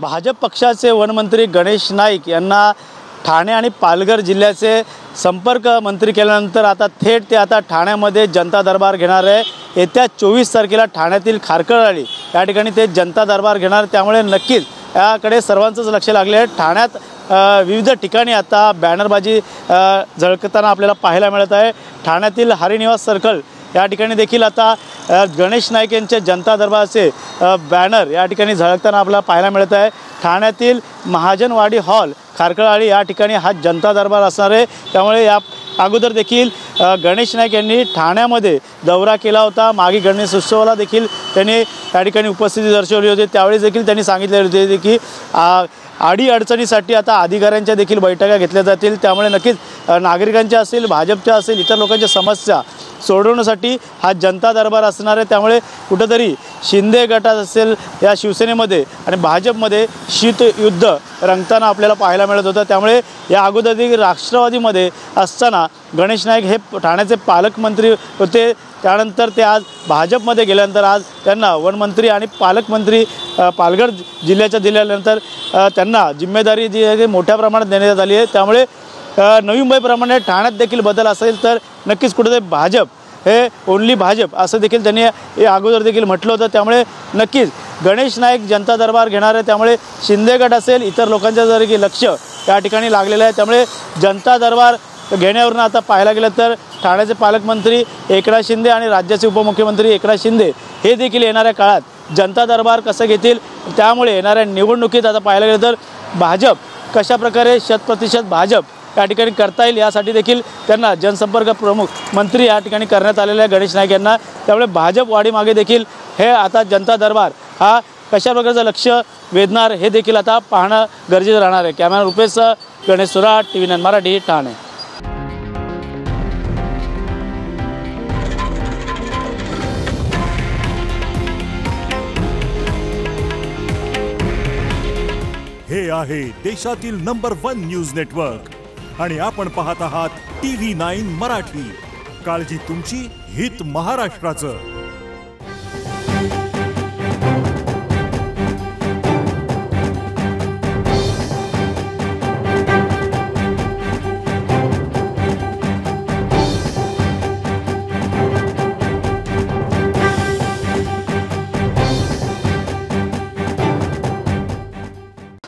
भाजप पक्षाचे वनमंत्री गणेश नाईक यांना ठाणे आणि पालघर जिल्ह्याचे संपर्क मंत्री केल्यानंतर आता थेट ते आता ठाण्यामध्ये जनता दरबार घेणार आहे। येत्या 24 तारखेला ठाण्यातील खारकळवाडी या ठिकाणी ते जनता दरबार घेणार। त्यामुळे नक्कीच याकडे सर्वांचंच लक्ष लागले आहे। ठाण्यात विविध ठिकाणी आता बॅनरबाजी झळकताना आपल्याला पाहायला मिळत आहे। ठाण्यातील हरिनिवास सर्कल या ठिकाणी देखील आता गणेश नाईक यांचे जनता दरबारचे बॅनर या ठिकाणी झळकताना आपल्याला पाहायला मिळत आहे। ठाण्यातील महाजनवाडी हॉल खारकळवाडी या ठिकाणी हा जनता दरबार असणार आहे। त्यामुळे या अगोदर देखील गणेश नाईक यांनी ठाण्यामध्ये दौरा केला होता। मागे गणेश उत्सवाला देखील त्यांनी या ठिकाणी उपस्थिती दर्शवली होती। त्यावेळेस देखील त्यांनी सांगितले होते की अडीअडचणीसाठी आता अधिकाऱ्यांच्या देखील बैठका घेतल्या जातील। त्यामुळे नक्कीच नागरिकांच्या असेल, भाजपच्या असेल, इतर लोकांच्या समस्या सोडवण्यासाठी हा जनता दरबार असणार आहे। त्यामुळे कुठेतरी शिंदे गटात असेल या शिवसेनेमध्ये आणि भाजपमध्ये शीतयुद्ध रंगताना आपल्याला पाहायला मिळत होतं। त्यामुळे या अगोदर देखील राष्ट्रवादीमध्ये असताना गणेश नाईक हे ठाण्याचे पालकमंत्री होते। त्यानंतर ते आज भाजपमध्ये गेल्यानंतर आज त्यांना वनमंत्री आणि पालकमंत्री पालघर जिल्ह्याच्या दिल्यानंतर त्यांना जिम्मेदारी जी आहे मोठ्या प्रमाणात देण्यात आली आहे। त्यामुळे नवी मुंबईप्रमाणे ठाण्यात देखील बदल असेल तर नक्कीच कुठेतरी भाजप हे ओनली भाजप असं देखील त्यांनी हे अगोदर देखील म्हटलं होतं। त्यामुळे नक्कीच गणेश नाईक जनता दरबार घेणार आहे। त्यामुळे शिंदे गट असेल, इतर लोकांचं जर की लक्ष या ठिकाणी लागलेलं आहे। त्यामुळे जनता दरबार घेण्यावरून आता पाहायला गेलं तर ठाण्याचे पालकमंत्री एकनाथ शिंदे आणि राज्याचे उपमुख्यमंत्री एकनाथ शिंदे हे देखील येणाऱ्या काळात जनता दरबार कसं घेतील। त्यामुळे येणाऱ्या निवडणुकीत आता पाहायला गेलं तर भाजप कशाप्रकारे 100% भाजप या ठिकाणी करता येईल यासाठी देखील त्यांना जनसंपर्क प्रमुख मंत्री या ठिकाणी करण्यात आलेले आहे गणेश नाईक यांना। त्यामुळे भाजप वाढीमागे देखील हे आता जनता दरबार हा कशा प्रकारचं लक्ष वेधणार हे देखील आता पाहणं गरजेचं राहणार आहे। Camera Rupesh Ganesh Surat, TV9 Marathi, Thane. हे आहे देशातील नंबर 1 न्यूज नेटवर्क आणि आपण पाहत आहात TV9 मराठी। काळजी तुमची, हित महाराष्ट्राचं।